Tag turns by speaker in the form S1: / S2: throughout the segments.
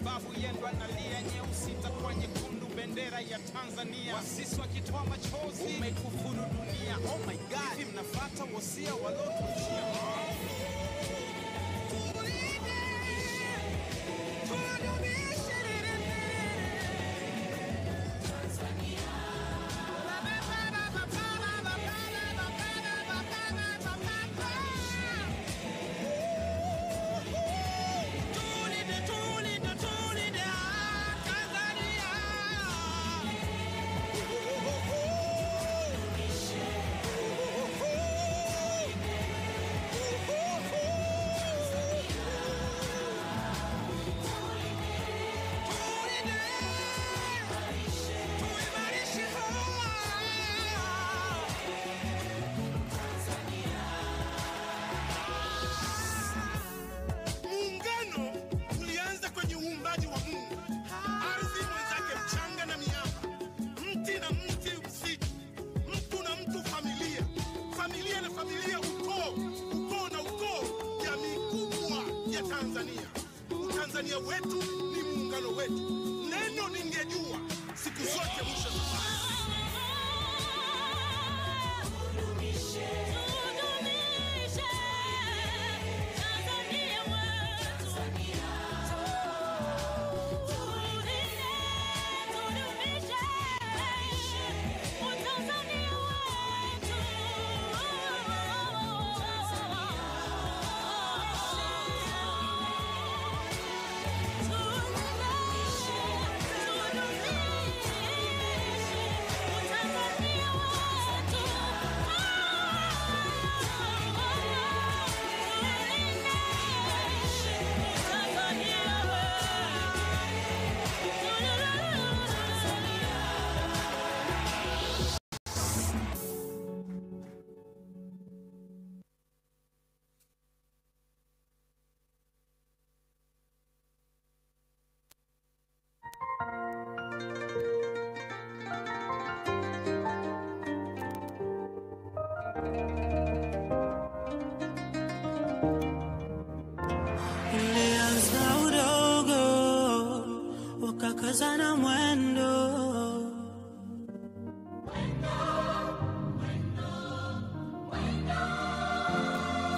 S1: sababu yendo analia nyeusi itakuwa nyekundu bendera ya Tanzania. Wasisi wakitoa machozi umeikufuru dunia. Oh my god, hivi mnafuata wosia walotuachia.
S2: Tanzania wetu ni muungano wetu. Neno ningejua siku zote mwisho safari.
S3: Wakakazana mwendo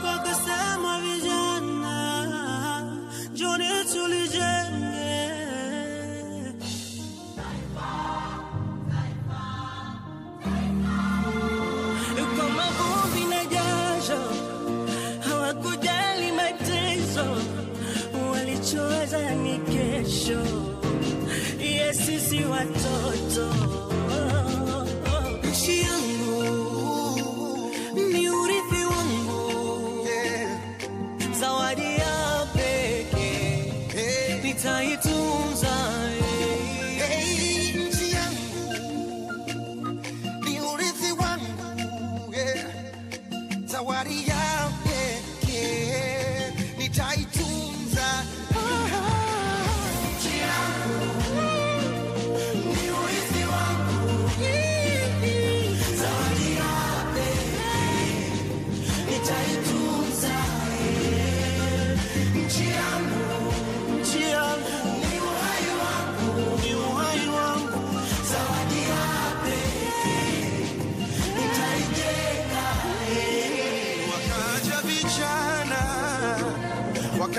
S3: wakasema vijana njoni tulijenge kama vumbi na jasho, hawakujali mateso, walichoweza ni kesho. Sisi watoto, nchi yangu ni urithi wangu, zawadi ya pekee nitaitunza.
S2: Nchi yangu ni urithi wangu, zawadi ya pekee nitaitunza.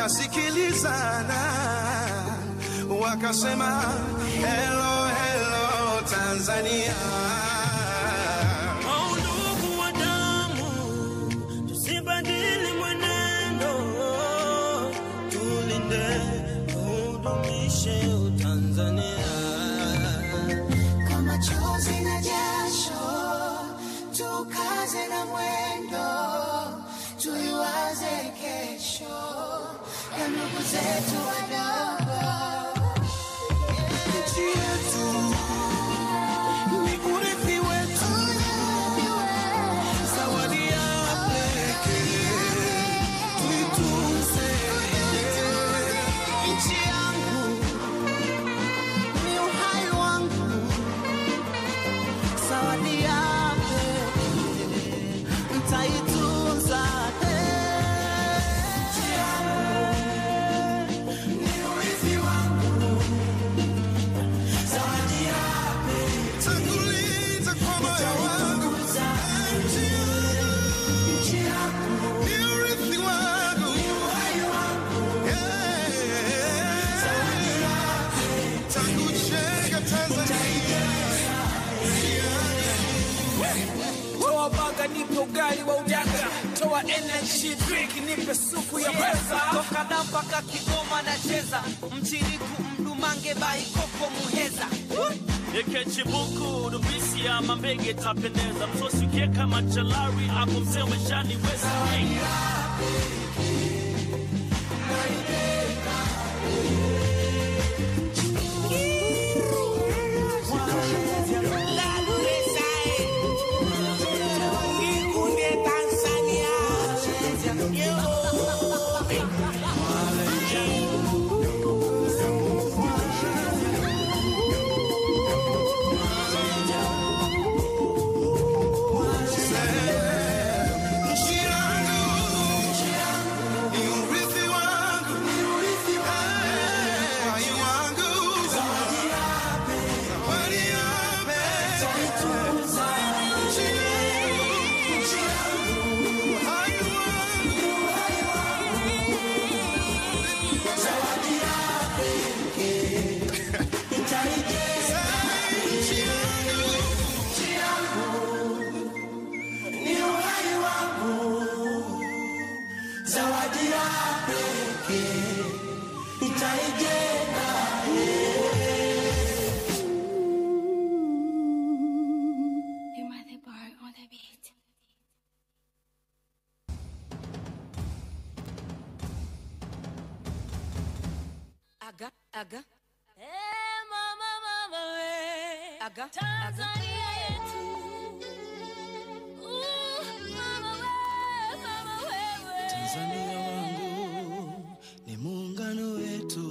S2: Wakasikilizana, wakasema hello hello Tanzania.
S3: Ndugu wa damu, tusibadili mwenendo, tulinde tudumishe Tanzania.
S4: Kama chozi na jasho, tukaze na mwendo, tuiwaze kesho ya ndugu zetu wadogo.
S2: Nchi yetu ni urithi wetu, zawadi ya pekee tuitunze. Nchi yangu ni uhai wangu, zawadi ya pekee nitaitunza. Nchi yangu ni urithi wangu,
S1: mboga nipe ugali wa udaga, toa energy drink nipe supu ya pesa.
S5: Toka Damba mpaka Kigoma nacheza, mchiriku mdumange bai koko muheza.
S6: Eke chibuku dubisi ya mambege tapendeza, msosi ukieka machalari hapo msewe shani weza.
S7: Aga. Mama we. Aga. Tanzania yetu. Mama we.
S3: Tanzania wangu ni muungano wetu,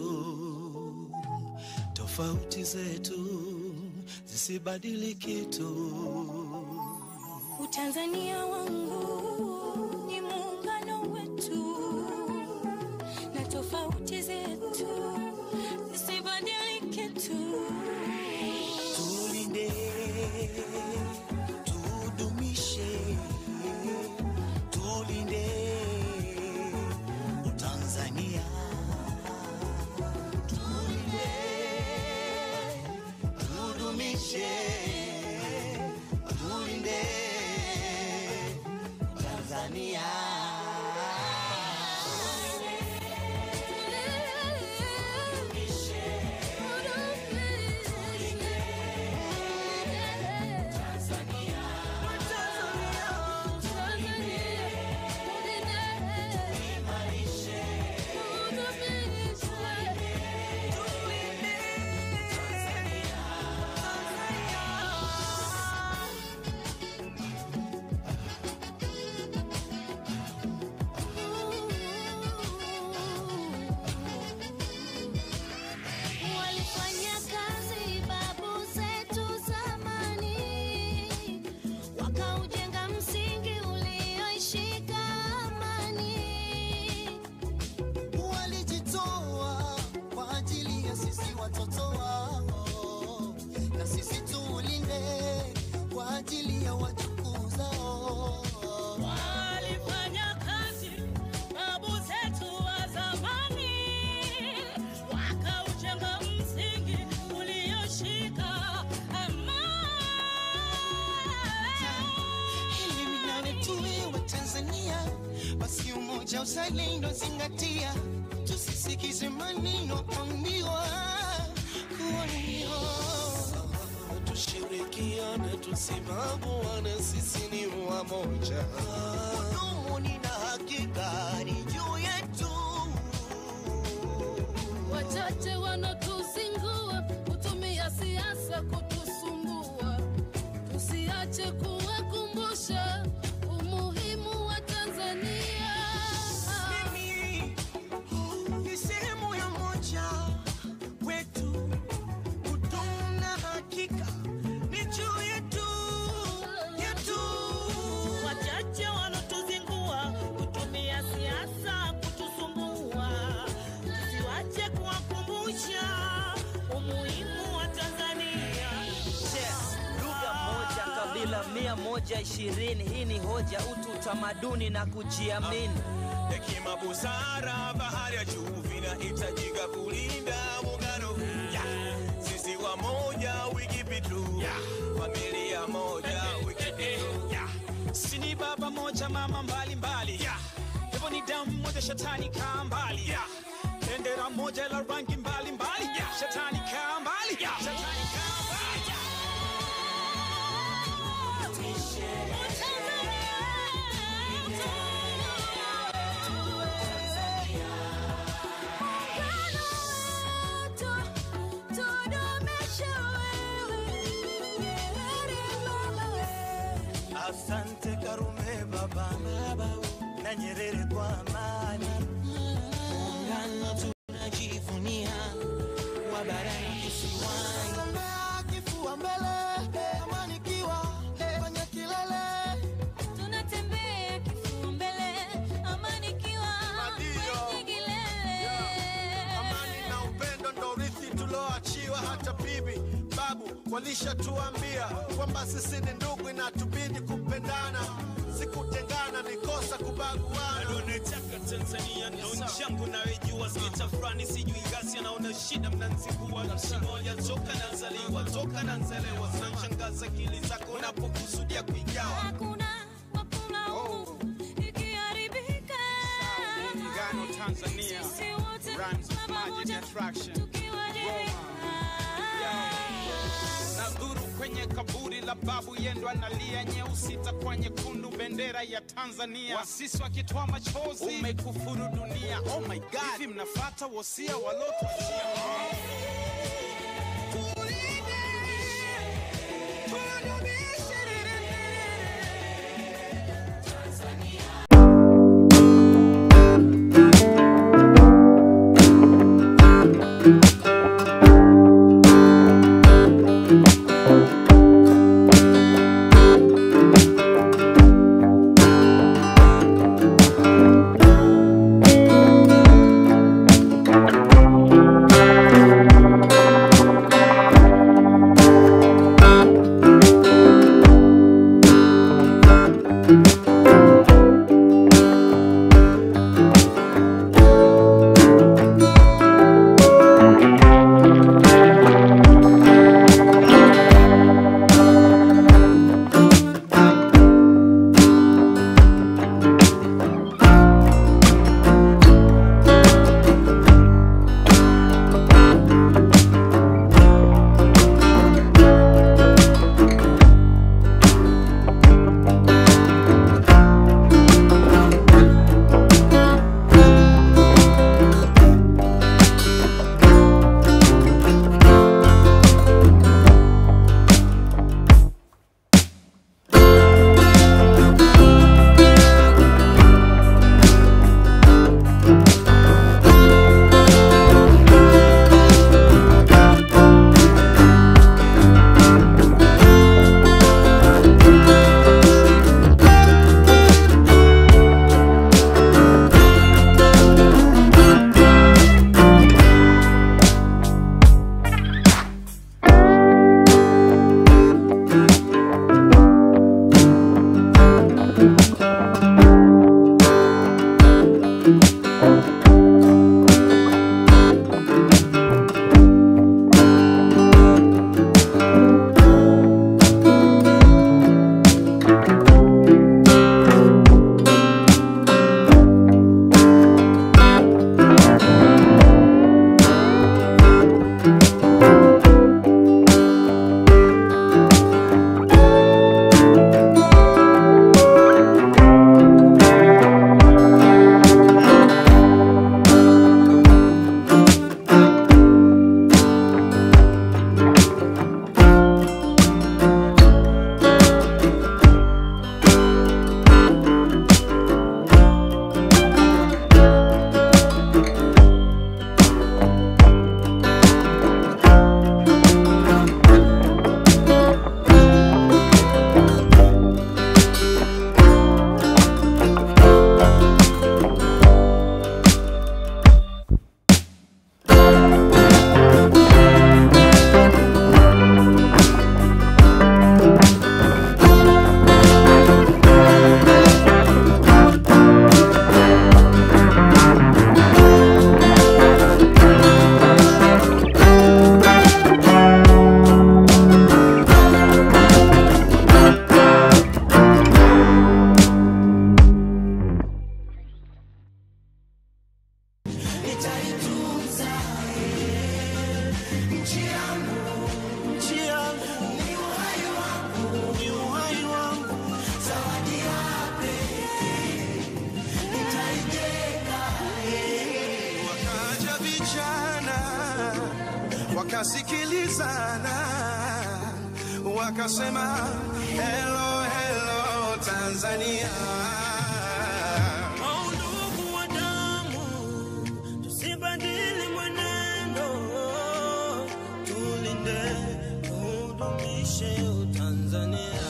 S3: tofauti zetu zisibadili kitu.
S7: Tanzania wangu ni muungano wetu, na tofauti zetu zisibadili kitu.
S3: Tulinde, tudumishe, tulinde Tanzania. Tulinde, tudumishe, tulinde Tanzania.
S4: Uzalendo zingatia, tusisikize maneno kuambiwa.
S3: Tushirikiane, tusibaguane, sisi ni wamoja.
S4: Udumu na hakika ni juu yetu.
S7: Wachache wanatuzingua, kutumia siasa kutusumbua. Tusiache kuwakumbusha umuhimu wa Tanzania.
S5: Kabila 120, hii ni hoja, utu, utamaduni na kujiamini.
S2: Hekima, busara, bahari ya juu vinahitajika kulinda muungano. Sisi wamoja, wikipitu. Familia moja, wikipitu.
S6: Sini
S1: ni baba moja mama mbali mbali, hivyo ni damu moja shetani kaa mbali, bendera moja la rangi mbali mbali, shetani kaa mbali, shetani kaa mbali.
S4: Asante Karume baba na Nyerere kwa amani, muungano tunajivunia wa bara kisiwani. Kifua mbele, amani kiwa kwenye kilele,
S7: tunatembea kifua mbele, amani kiwa kwenye kilele.
S3: Amani na upendo ndo urithi tuloachiwa, hata bibi babu walishatuambia kwamba sisi ni ndugu na tubidi kupendana, sikutengana ni kosa kubaguana.
S1: Nataka Tanzania ndo nchi yangu naijua, sikitafrani sijui ghasia naona shida mnanzibua, nchi moja toka nazaliwa toka nanzelewa, zinashangaza akili zako unapokusudia kuigawa.
S7: Hakuna huku ikiharibika,
S1: Muungano Tanzania
S7: sisi wote
S1: runs with magic
S7: pamoja
S1: attraction.
S7: tukiwajibika.
S1: Nadhuru kwenye kaburi la babu yendo analia, nyeusi itakuwa nyekundu bendera ya Tanzania, wasisi wakitoa machozi umekufuru dunia. Oh my God, hivi mnafuata wosia walotuachia?
S8: wakasikilizana, wakasema hello hello Tanzania.
S9: Ndugu wa damu, tusibadili mwenendo, tulinde tudumishe Tanzania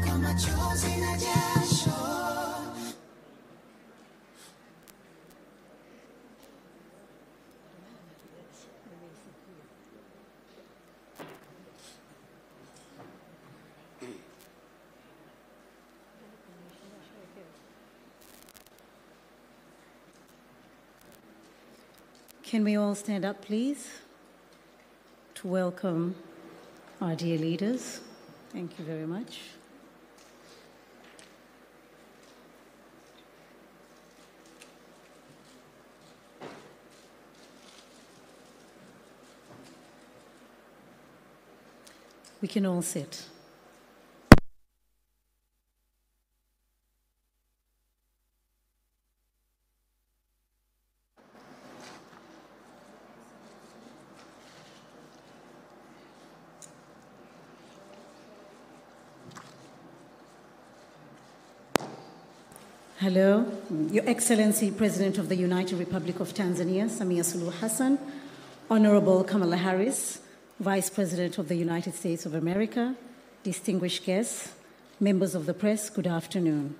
S9: kama chozi na jasho.
S10: Can we all stand up, please, to welcome our dear leaders? Thank you very much. We can all sit. Hello, Your Excellency, President of the United Republic of Tanzania, Samia Suluhu Hassan, Honorable Kamala Harris, Vice President of the United States of America, distinguished guests, members of the press, good afternoon.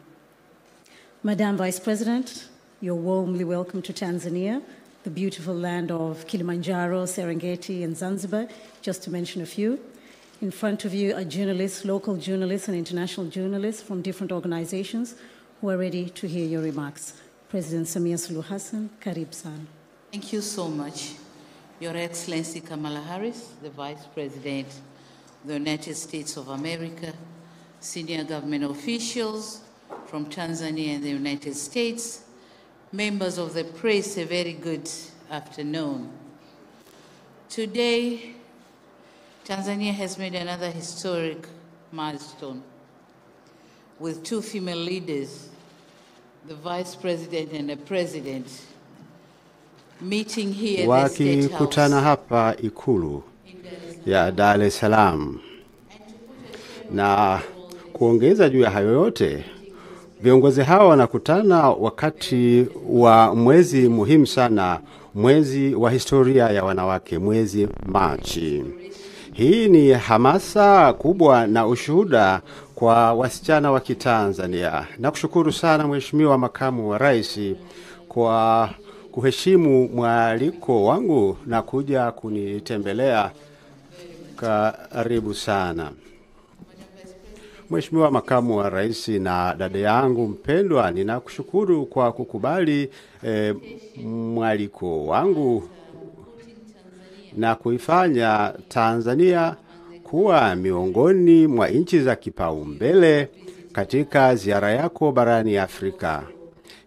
S10: Madam Vice President, you're warmly welcome to Tanzania, the beautiful land of Kilimanjaro, Serengeti, and Zanzibar, just to mention a few. In front of you are journalists, local journalists and international journalists from different organizations who are ready to hear your remarks. President Samia Suluhu Hassan, karibu sana.
S11: Thank you so much. Your Excellency Kamala Harris, the Vice President of the United States of America, senior government officials from Tanzania and the United States, members of the press, a very good afternoon. Today, Tanzania has made another historic milestone with two female leaders, the Vice President and the President, meeting here at the State House.
S12: Wakikutana hapa Ikulu ya Dar es Salaam. Na kuongeza juu ya hayo yote, viongozi hawa wanakutana wakati wa mwezi muhimu sana, mwezi wa historia ya wanawake, mwezi Machi. Hii ni hamasa kubwa na ushuhuda kwa wasichana wa Kitanzania. Nakushukuru sana Mheshimiwa Makamu wa Rais kwa kuheshimu mwaliko wangu na kuja kunitembelea. Karibu sana. Mheshimiwa Makamu wa Rais na dada yangu mpendwa, ninakushukuru kwa kukubali mwaliko wangu na kuifanya Tanzania kuwa miongoni mwa nchi za kipaumbele katika ziara yako barani Afrika.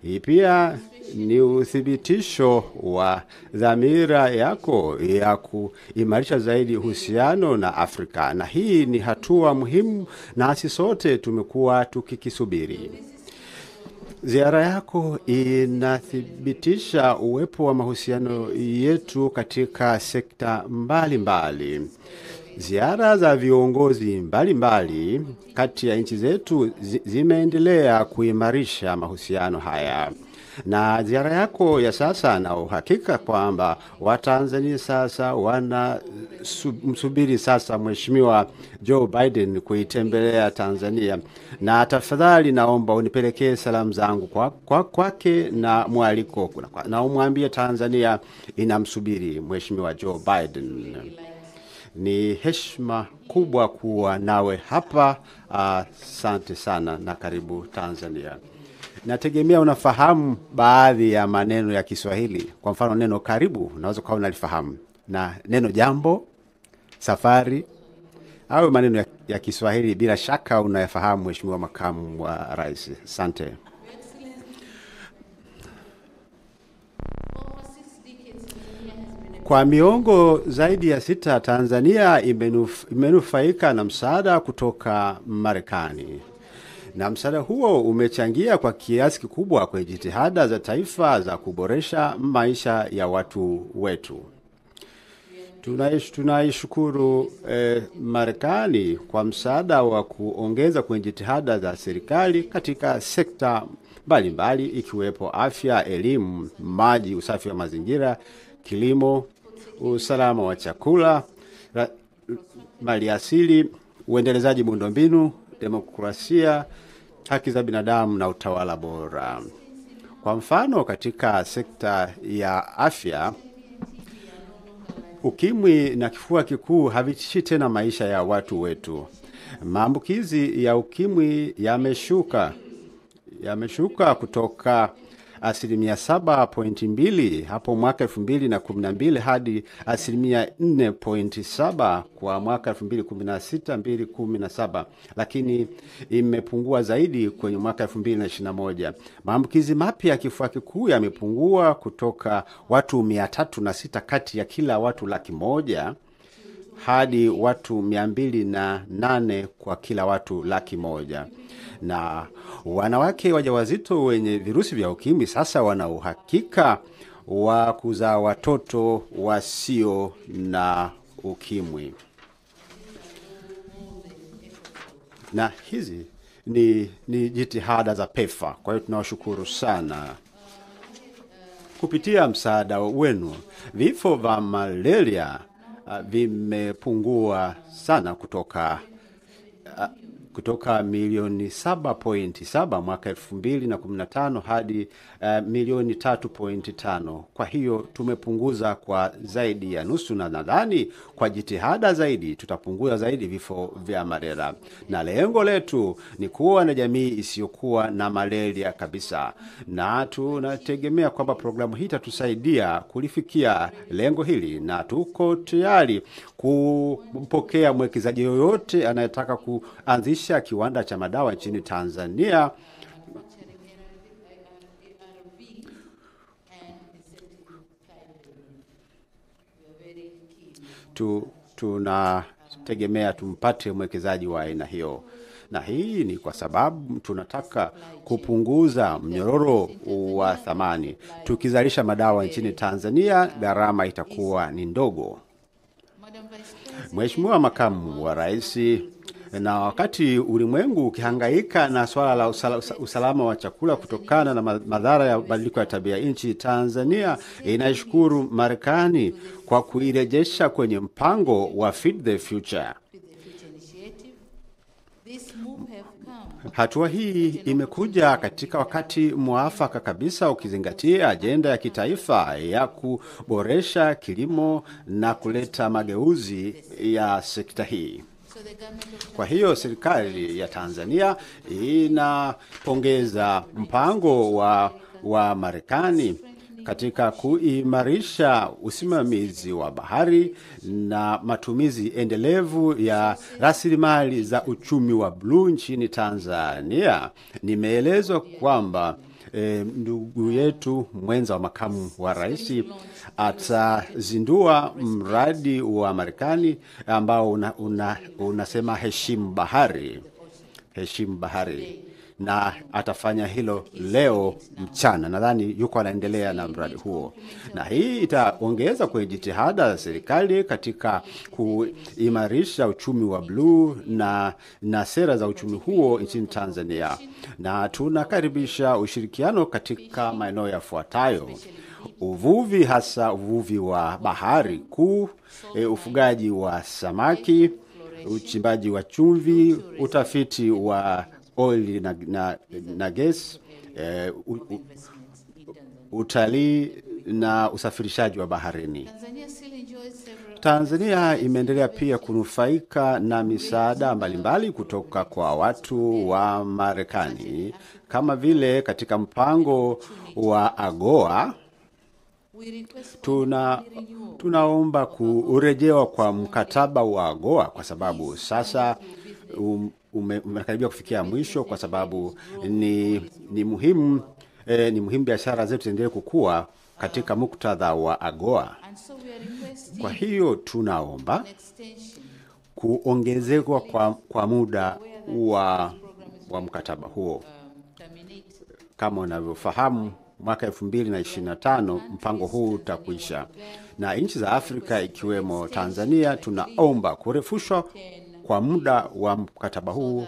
S12: Hii pia ni uthibitisho wa dhamira yako ya kuimarisha zaidi uhusiano na Afrika, na hii ni hatua muhimu nasi sote tumekuwa tukikisubiri. Ziara yako inathibitisha uwepo wa mahusiano yetu katika sekta mbalimbali. Ziara za viongozi mbalimbali kati ya nchi zetu zimeendelea kuimarisha mahusiano haya. Na ziara yako ya sasa na uhakika kwamba Watanzania sasa msubiri sasa Mheshimiwa Joe Biden kuitembelea Tanzania. Na tafadhali naomba unipelekee salamu zangu kwake na mwaliko na umwambie Tanzania inamsubiri Mheshimiwa Joe Biden. Ni heshima kubwa kuwa nawe hapa. Asante sana na karibu Tanzania. Nategemea unafahamu baadhi ya maneno ya Kiswahili. Kwa mfano neno karibu unaweza kuwa unalifahamu, na neno jambo, safari au maneno ya Kiswahili bila shaka unayafahamu Mheshimiwa Makamu wa Rais. Asante. Kwa miongo zaidi ya 6 Tanzania imenufaika na msaada kutoka Marekani. Na msaada huo umechangia kwa kiasi kikubwa kwa jitihada za taifa za kuboresha maisha ya watu wetu. Tunaishukuru Marekani kwa msaada wa kuongeza kwenye jitihada za serikali katika sekta mbalimbali ikiwepo afya, elimu, maji, usafi wa mazingira, kilimo, usalama wa chakula, maliasili, uendelezaji miundombinu, demokrasia, haki za binadamu na utawala bora. Kwa mfano katika sekta ya afya, ukimwi na kifua kikuu havitishi tena maisha ya watu wetu. Maambukizi ya ukimwi yameshuka kutoka 7.2 hapo mwaka 2012 hadi 4.7 kwa mwaka 2016-2017, lakini imepungua zaidi kwenye mwaka 2021. Maambukizi mapya ya kifua kikuu yamepungua kutoka watu 306 kati ya kila watu 100,000 hadi watu 208 kwa kila watu 100,000. Na wanawake wajawazito wenye virusi vya ukimwi sasa wana uhakika wa kuzaa watoto wasio na ukimwi. Na hizi ni jitihada za PEPFAR. Kwa hiyo tunawashukuru sana. Kupitia msaada wenu, vifo vya malaria vimepungua sana kutoka milioni 7.7 mwaka 2015 hadi milioni 3.5. Kwa hiyo tumepunguza kwa zaidi ya nusu, na nadhani kwa jitihada zaidi tutapunguza zaidi vifo vya malaria. Na lengo letu ni kuwa na jamii isiyokuwa na malaria kabisa. Na tunategemea kwamba programu hii itatusaidia kulifikia lengo hili, na tuko tayari kumpokea mwekezaji yoyote anayetaka kuanzisha kiwanda cha madawa nchini Tanzania. Tunategemea tumpate mwekezaji wa aina hiyo. Na hii ni kwa sababu tunataka kupunguza mnyororo wa thamani. Tukizalisha madawa nchini Tanzania, gharama itakuwa ni ndogo. Mheshimiwa Makamu wa Rais, na wakati ulimwengu ukihangaika na swala la usalama wa chakula kutokana na madhara ya mabadiliko ya tabia nchi, Tanzania inaishukuru Marekani kwa kuirejesha kwenye mpango wa Feed the Future. Hatua hii imekuja katika wakati mwafaka kabisa, ukizingatia ajenda ya kitaifa ya kuboresha kilimo na kuleta mageuzi ya sekta hii. Kwa hiyo serikali ya Tanzania inapongeza mpango wa Marekani katika kuimarisha usimamizi wa bahari na matumizi endelevu ya rasilimali za uchumi wa bluu nchini Tanzania. Nimeelezwa kwamba ndugu yetu mwenza wa makamu wa rais atazindua mradi wa Marekani ambao unasema heshimu bahari, na atafanya hilo leo mchana. Nadhani yuko anaendelea na mradi huo, na hii itaongeza kwenye jitihada za serikali katika kuimarisha uchumi wa bluu na sera za uchumi huo nchini Tanzania. Na tunakaribisha ushirikiano katika maeneo yafuatayo: uvuvi, hasa uvuvi wa bahari kuu, ufugaji wa samaki, uchimbaji wa chumvi, utafiti wa oil na gas, utalii na usafirishaji wa baharini. Tanzania imeendelea pia kunufaika na misaada mbalimbali kutoka kwa watu wa Marekani, kama vile katika mpango wa AGOA. Tunaomba kurejewa kwa mkataba wa AGOA kwa sababu sasa umekaribia kufikia mwisho, kwa sababu ni muhimu biashara zetu ziendelee kukua katika muktadha wa AGOA. Kwa hiyo tunaomba kuongezeka kwa muda wa mkataba huo. Kama unavyofahamu, mwaka 2025 mpango huu utakuisha. Na nchi za Afrika ikiwemo Tanzania tunaomba kurefushwa kwa muda wa mkataba huu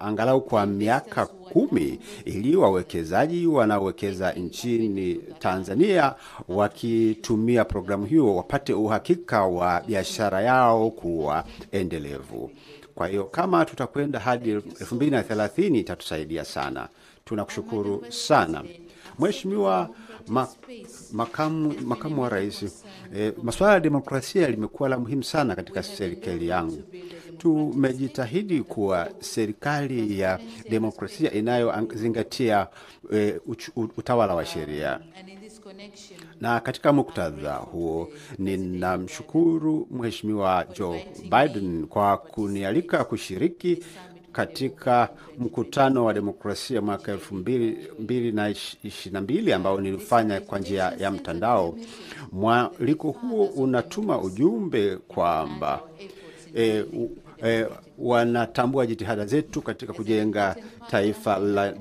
S12: angalau kwa miaka 10 ili wawekezaji wanaowekeza nchini Tanzania wakitumia programu hiyo wapate uhakika wa biashara yao kuwa endelevu. Kwa hiyo kama tutakwenda hadi 2030 itatusaidia sana. Tunakushukuru sana. Mheshimiwa makamu wa rais, masuala ya demokrasia limekuwa la muhimu sana katika serikali yangu. Tumejitahidi kuwa serikali ya demokrasia inayozingatia utawala wa sheria. Na katika muktadha huo ninamshukuru Mheshimiwa Joe Biden kwa kunialika kushiriki katika mkutano wa demokrasia mwaka 2022 ambao nilifanya kwa njia ya mtandao. Mwaliko huo unatuma ujumbe kwamba wanatambua jitihada zetu katika kujenga taifa la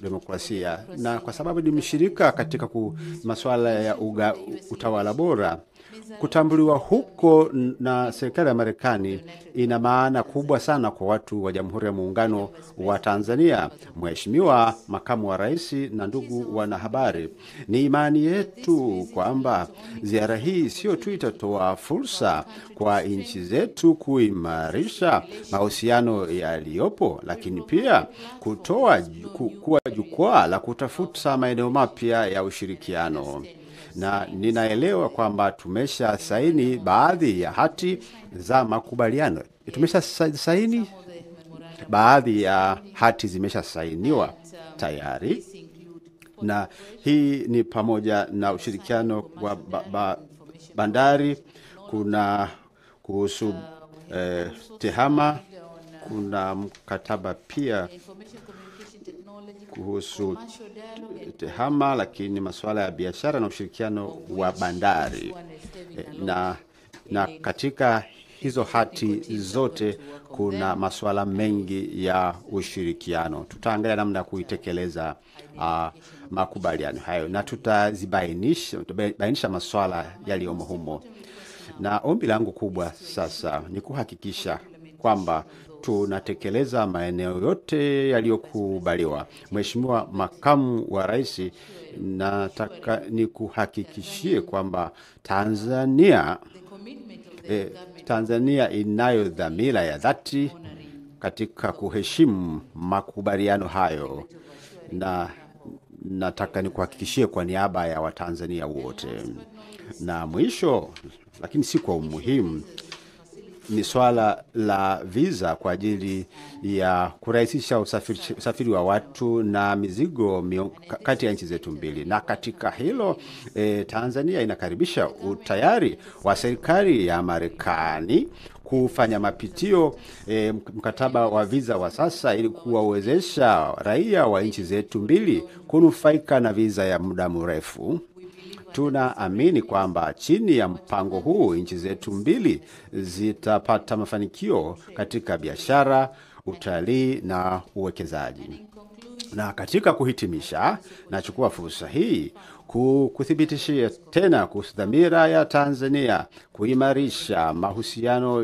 S12: demokrasia, na kwa sababu ni mshirika katika masuala ya utawala bora, kutambuliwa huko na serikali ya Marekani ina maana kubwa sana kwa watu wa Jamhuri ya Muungano wa Tanzania. Mheshimiwa Makamu wa Rais na ndugu wanahabari, ni imani yetu kwamba ziara hii sio tu itatoa fursa kwa nchi zetu kuimarisha mahusiano yaliyopo, lakini pia kuwa jukwaa la kutafuta maeneo mapya ya ushirikiano. Na ninaelewa kwamba tumesha saini baadhi ya hati za makubaliano. Tumesha saini baadhi ya hati zimesha sainiwa tayari, na hii ni pamoja na ushirikiano wa bandari, kuna kuhusu tehama, kuna mkataba pia kuhusu tehama, lakini masuala ya biashara na ushirikiano wa bandari. Na katika hizo hati zote kuna masuala mengi ya ushirikiano. Tutaangalia namna kuitekeleza makubaliano hayo, na tutazibainisha masuala yaliyomo humo. Na ombi langu kubwa sasa ni kuhakikisha kwamba tunatekeleza maeneo yote yaliyokubaliwa. Mheshimiwa Makamu wa Rais, nataka nikuhakikishie kwamba Tanzania inayo dhamira ya dhati katika kuheshimu makubaliano hayo, na nataka nikuhakikishie kwa niaba ya Watanzania wote. Na mwisho, lakini si kwa umuhimu, ni swala la visa kwa ajili ya kurahisisha usafiri wa watu na mizigo kati ya nchi zetu mbili. Na katika hilo Tanzania inakaribisha utayari wa serikali ya Marekani kufanya mapitio mkataba wa visa wa sasa ili kuwawezesha raia wa nchi zetu mbili kunufaika na visa ya muda mrefu. Tunaamini kwamba chini ya mpango huu nchi zetu mbili zitapata mafanikio katika biashara, utalii na uwekezaji. Na katika kuhitimisha, nachukua fursa hii kuthibitishia tena kuhusu dhamira ya Tanzania kuimarisha mahusiano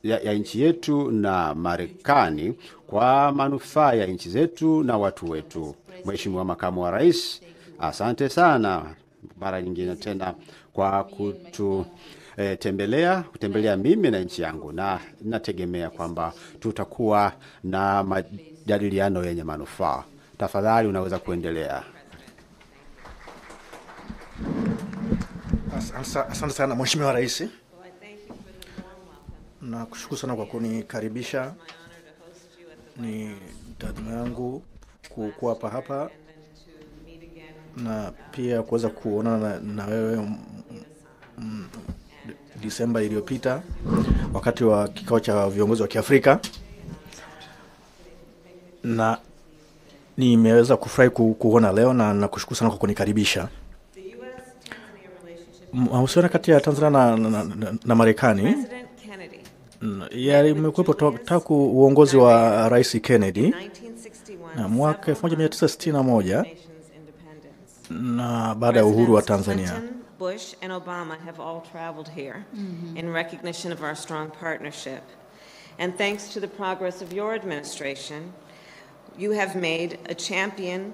S12: ya nchi yetu na Marekani kwa manufaa ya nchi zetu na watu wetu. Mheshimiwa Makamu wa Rais, asante sana mara nyingine tena kwa kutembelea mimi na nchi yangu, na nategemea kwamba tutakuwa na majadiliano yenye manufaa. Tafadhali unaweza kuendelea.
S13: Asante sana Mheshimiwa Rais. Na kushukuru sana kwa kunikaribisha. Ni taadhima yangu kuwa hapa na pia kuweza kuonana na wewe Disemba iliyopita wakati wa kikao cha viongozi wa Kiafrika, na nimeweza kufurahi kuona leo, na nakushukuru sana kwa kunikaribisha. Mahusiano kati ya Tanzania na Marekani yamekuwepo tangu uongozi wa Rais Kennedy na mwaka 1961. na baada ya uhuru wa Tanzania.
S14: Clinton, Bush, and Obama have all traveled here in recognition of our strong partnership. And thanks to the progress of your administration, you have been a champion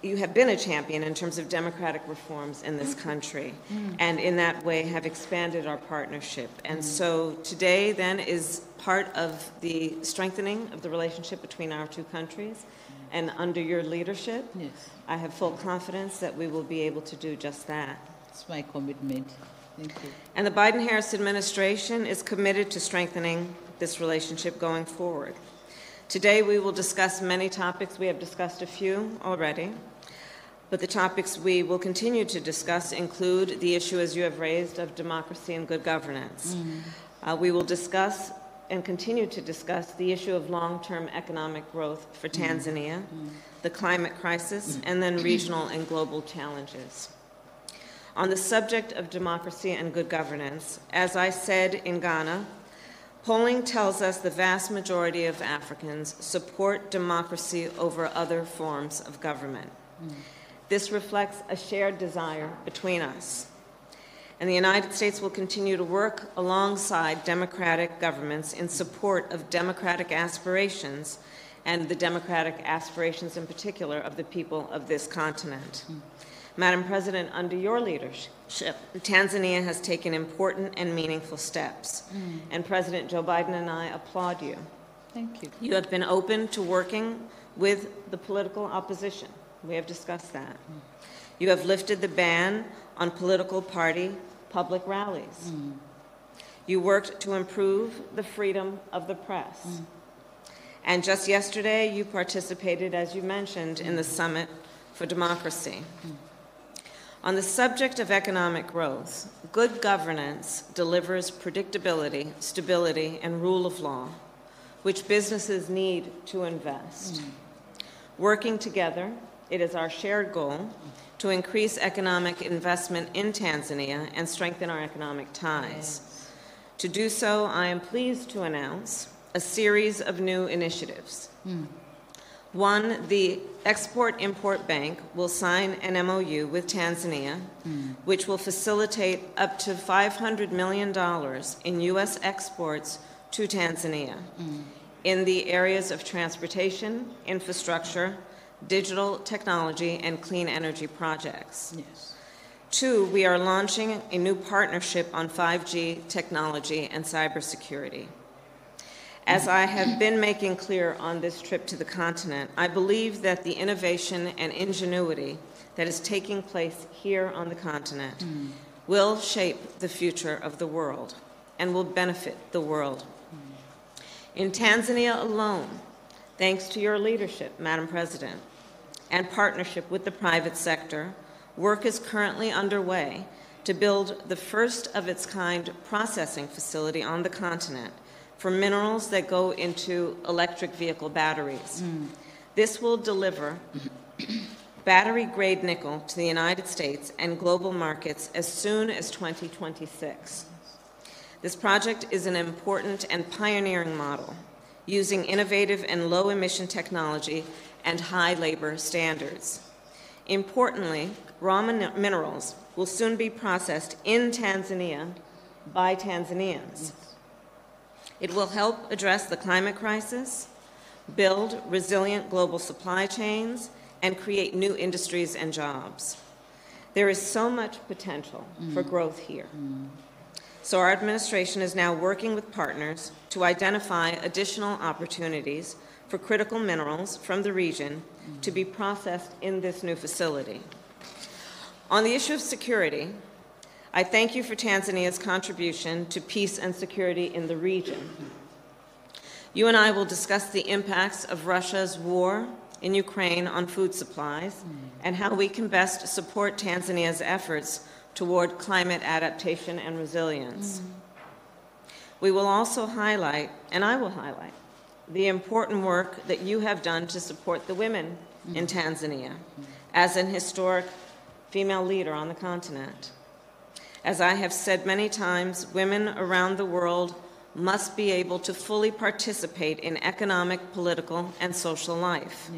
S14: in terms of democratic reforms in this country, and in that way have expanded our partnership. And so today then is part of the strengthening of the relationship between our two countries, and under your leadership, I have full confidence that we will be able to do just that.
S11: It's my commitment. Thank you.
S14: And the Biden-Harris administration is committed to strengthening this relationship going forward. Today we will discuss many topics. We have discussed a few already. But the topics we will continue to discuss include the issue, as you have raised, of democracy and good governance. We will discuss and continue to discuss the issue of long-term economic growth for Tanzania, the climate crisis, and then regional and global challenges. On the subject of democracy and good governance, as I said in Ghana, polling tells us the vast majority of Africans support democracy over other forms of government. This reflects a shared desire between us. And the United States will continue to work alongside democratic governments in support of democratic aspirations, and the democratic aspirations in particular of the people of this continent. Madam President, under your leadership, Tanzania has taken important and meaningful steps. And President Joe Biden and I applaud you.
S11: Thank you.
S14: You have been open to working with the political opposition. We have discussed that. You have lifted the ban on political party public rallies. You worked to improve the freedom of the press. And just yesterday, you participated, as you mentioned, in the Summit for Democracy. On the subject of economic growth, good governance delivers predictability, stability, and rule of law, which businesses need to invest. Working together, it is our shared goal to increase economic investment in Tanzania and strengthen our economic ties. To do so, I am pleased to announce a series of new initiatives. One, the Export-Import Bank will sign an MOU with Tanzania, which will facilitate up to $500 million in U.S. exports to Tanzania in the areas of transportation, infrastructure, digital technology, and clean energy projects. Two, we are launching a new partnership on 5G technology and cybersecurity. As I have been making clear on this trip to the continent, I believe that the innovation and ingenuity that is taking place here on the continent will shape the future of the world and will benefit the world. In Tanzania alone, thanks to your leadership, Madam President, and partnership with the private sector, work is currently underway to build the first of its kind processing facility on the continent for minerals that go into electric vehicle batteries. This will deliver battery-grade nickel to the United States and global markets as soon as 2026. This project is an important and pioneering model, using innovative and low-emission technology and high labor standards. Importantly, raw minerals will soon be processed in Tanzania by Tanzanians. It will help address the climate crisis, build resilient global supply chains, and create new industries and jobs. There is so much potential for growth here. So our administration is now working with partners to identify additional opportunities for critical minerals from the region to be processed in this new facility. On the issue of security, I thank you for Tanzania's contribution to peace and security in the region. You and I will discuss the impacts of Russia's war in Ukraine on food supplies and how we can best support Tanzania's efforts toward climate adaptation and resilience. We will also highlight, and I will highlight, the important work that you have done to support the women in Tanzania as an historic female leader on the continent. As I have said many times, women around the world must be able to fully participate in economic, political, and social life.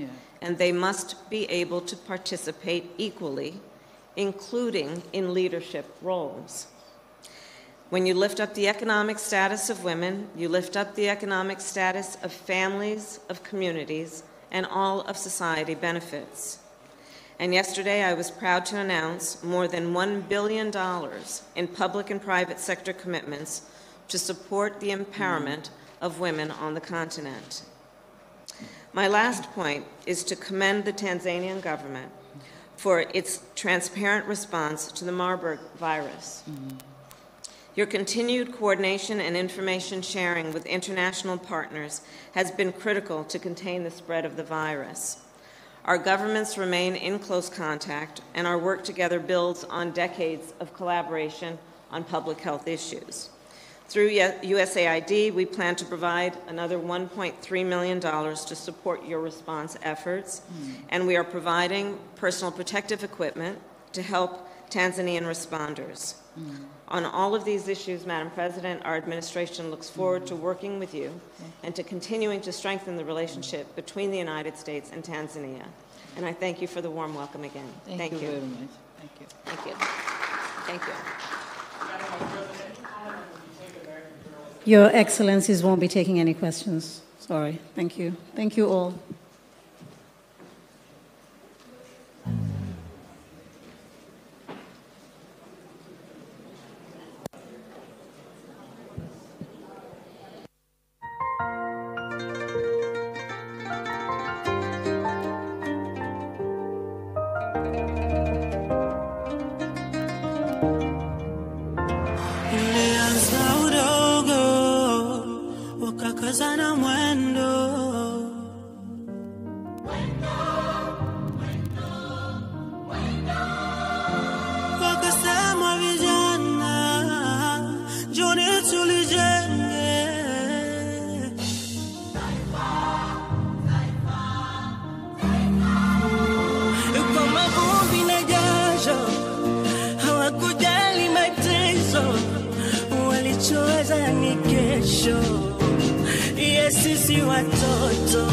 S14: and they must be able to participate equally, including in leadership roles. When you lift up the economic status of women, you lift up the economic status of families, of communities, and all of society benefits. And yesterday I was proud to announce more than $1 billion in public and private sector commitments to support the empowerment of women on the continent. My last point is to commend the Tanzanian government for its transparent response to the Marburg virus. Your continued coordination and information sharing with international partners has been critical to contain the spread of the virus. Our governments remain in close contact, and our work together builds on decades of collaboration on public health issues. Through USAID, we plan to provide another $1.3 million to support your response efforts, and we are providing personal protective equipment to help Tanzanian responders. On all of these issues, Madam President, our administration looks forward to working with you and to continuing to strengthen the relationship between the United States and Tanzania. And I thank you for the warm welcome again.
S11: Thank you very much. Thank you.
S14: Thank you. Thank you.
S10: Your Excellencies won't be taking any questions. Sorry. Thank you. Thank you all.
S9: Wakakazana mwendo, wakasema vijana, njoni tulijenge kwa mavumbi na jasho, hawakujali mateso, walichoweza ni kesho. Yes, sisi watoto.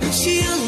S9: Nchi yangu